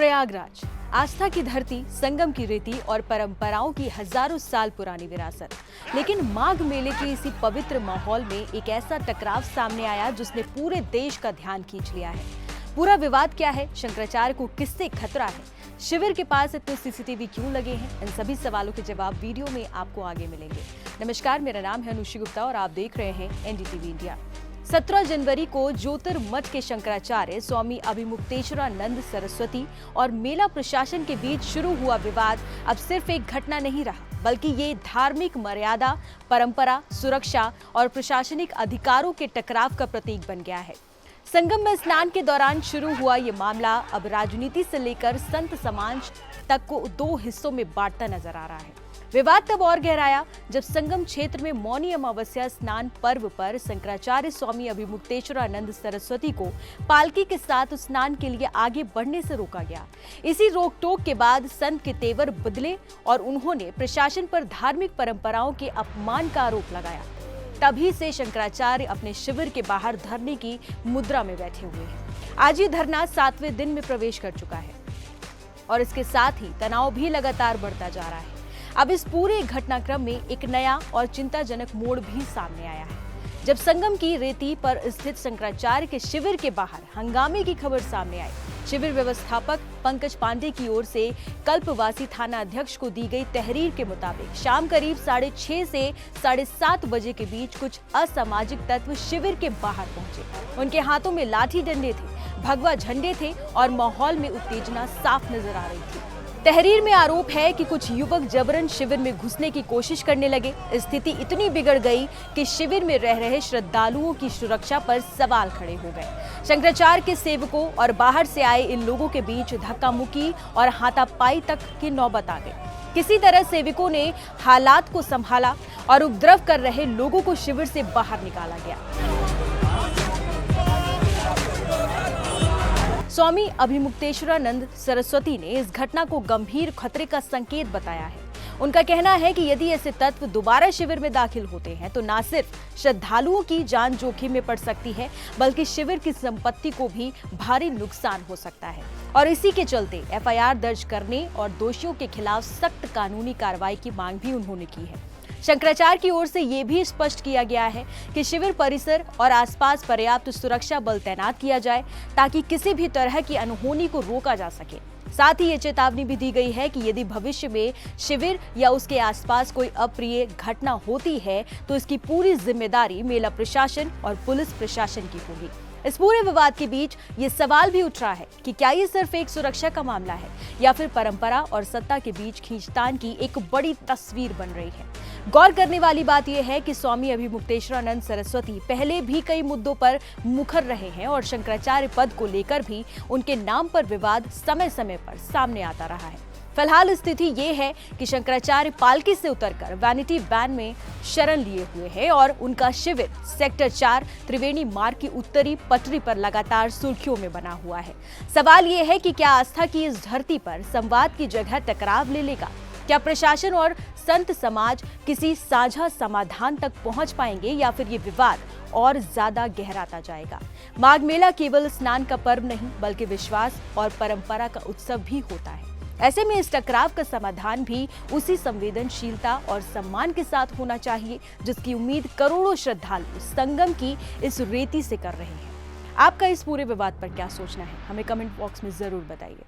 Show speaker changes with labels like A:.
A: प्रयागराज, आस्था की धरती, संगम की रेती और परंपराओं की हजारों साल पुरानी विरासत। लेकिन माघ मेले के इसी पवित्र माहौल में एक ऐसा टकराव सामने आया जिसने पूरे देश का ध्यान खींच लिया है। पूरा विवाद क्या है? शंकराचार्य को किससे खतरा है? शिविर के पास इतने सीसीटीवी क्यों लगे हैं? इन सभी सवालों के जवाब वीडियो में आपको आगे मिलेंगे। नमस्कार, मेरा नाम है अनुषी गुप्ता और आप देख रहे हैं एनडीटीवी इंडिया। 17 जनवरी को ज्योतिर्मठ के शंकराचार्य स्वामी अभिमुक्तेश्वरानंद सरस्वती और मेला प्रशासन के बीच शुरू हुआ विवाद अब सिर्फ एक घटना नहीं रहा, बल्कि ये धार्मिक मर्यादा, परंपरा, सुरक्षा और प्रशासनिक अधिकारों के टकराव का प्रतीक बन गया है। संगम में स्नान के दौरान शुरू हुआ ये मामला अब राजनीति से लेकर संत समाज तक को दो हिस्सों में बांटता नजर आ रहा है। विवाद तब और गहराया जब संगम क्षेत्र में मौनी अमावस्या स्नान पर्व पर शंकराचार्य स्वामी अभिमुक्तेश्वरानंद सरस्वती को पालकी के साथ स्नान के लिए आगे बढ़ने से रोका गया। इसी रोक टोक के बाद संत के तेवर बदले और उन्होंने प्रशासन पर धार्मिक परंपराओं के अपमान का आरोप लगाया। तभी से शंकराचार्य अपने शिविर के बाहर धरने की मुद्रा में बैठे हुए हैं। आज ये धरना 7वें दिन में प्रवेश कर चुका है और इसके साथ ही तनाव भी लगातार बढ़ता जा रहा है। अब इस पूरे घटनाक्रम में एक नया और चिंताजनक मोड़ भी सामने आया है जब संगम की रेती पर स्थित शंकराचार्य के शिविर के बाहर हंगामे की खबर सामने आई। शिविर व्यवस्थापक पंकज पांडे की ओर से कल्पवासी थाना अध्यक्ष को दी गई तहरीर के मुताबिक शाम करीब 6:30 से 7:30 बजे के बीच कुछ असामाजिक तत्व शिविर के बाहर पहुंचे। उनके हाथों में लाठी डंडे थे, भगवा झंडे थे और माहौल में उत्तेजना साफ नजर आ रही थी। तहरीर में आरोप है कि कुछ युवक जबरन शिविर में घुसने की कोशिश करने लगे। स्थिति इतनी बिगड़ गई कि शिविर में रह रहे श्रद्धालुओं की सुरक्षा पर सवाल खड़े हो गए। शंकराचार्य के सेवकों और बाहर से आए इन लोगों के बीच धक्का मुक्की और हाथापाई तक की नौबत आ गई। किसी तरह सेवकों ने हालात को संभाला और उपद्रव कर रहे लोगों को शिविर से बाहर निकाला गया। स्वामी अभिमुक्तेश्वरानंद सरस्वती ने इस घटना को गंभीर खतरे का संकेत बताया है। उनका कहना है कि यदि ऐसे तत्व दोबारा शिविर में दाखिल होते हैं तो न सिर्फ श्रद्धालुओं की जान जोखिम में पड़ सकती है, बल्कि शिविर की संपत्ति को भी भारी नुकसान हो सकता है। और इसी के चलते एफआईआर दर्ज करने और दोषियों के खिलाफ सख्त कानूनी कार्रवाई की मांग भी उन्होंने की है। शंकराचार्य की ओर से ये भी स्पष्ट किया गया है कि शिविर परिसर और आसपास पर्याप्त सुरक्षा बल तैनात किया जाए ताकि किसी भी तरह की अनहोनी को रोका जा सके। साथ ही ये चेतावनी भी दी गई है कि यदि भविष्य में शिविर या उसके आसपास कोई अप्रिय घटना होती है तो इसकी पूरी जिम्मेदारी मेला प्रशासन और पुलिस प्रशासन की होगी। इस पूरे विवाद के बीच ये सवाल भी उठ रहा है कि क्या ये सिर्फ एक सुरक्षा का मामला है या फिर परंपरा और सत्ता के बीच खींचतान की एक बड़ी तस्वीर बन रही है। गौर करने वाली बात यह है कि स्वामी अभिमुक्तेश्वरानंद सरस्वती पहले भी कई मुद्दों पर मुखर रहे हैं और शंकराचार्य पद को लेकर भी उनके नाम पर विवाद समय समय पर सामने आता रहा है। फिलहाल स्थिति ये है कि शंकराचार्य पालकी से उतरकर वैनिटी वैन में शरण लिए हुए हैं और उनका शिविर सेक्टर 4 त्रिवेणी मार्ग की उत्तरी पटरी पर लगातार सुर्खियों में बना हुआ है। सवाल ये है कि क्या आस्था की इस धरती पर संवाद की जगह टकराव ले लेगा? क्या प्रशासन और संत समाज किसी साझा समाधान तक पहुंच पाएंगे या फिर ये विवाद और ज्यादा गहराता जाएगा? माघ मेला केवल स्नान का पर्व नहीं, बल्कि विश्वास और परंपरा का उत्सव भी होता है। ऐसे में इस टकराव का समाधान भी उसी संवेदनशीलता और सम्मान के साथ होना चाहिए जिसकी उम्मीद करोड़ों श्रद्धालु संगम की इस रेती से कर रहे हैं। आपका इस पूरे विवाद पर क्या सोचना है? हमें कमेंट बॉक्स में जरूर बताइए।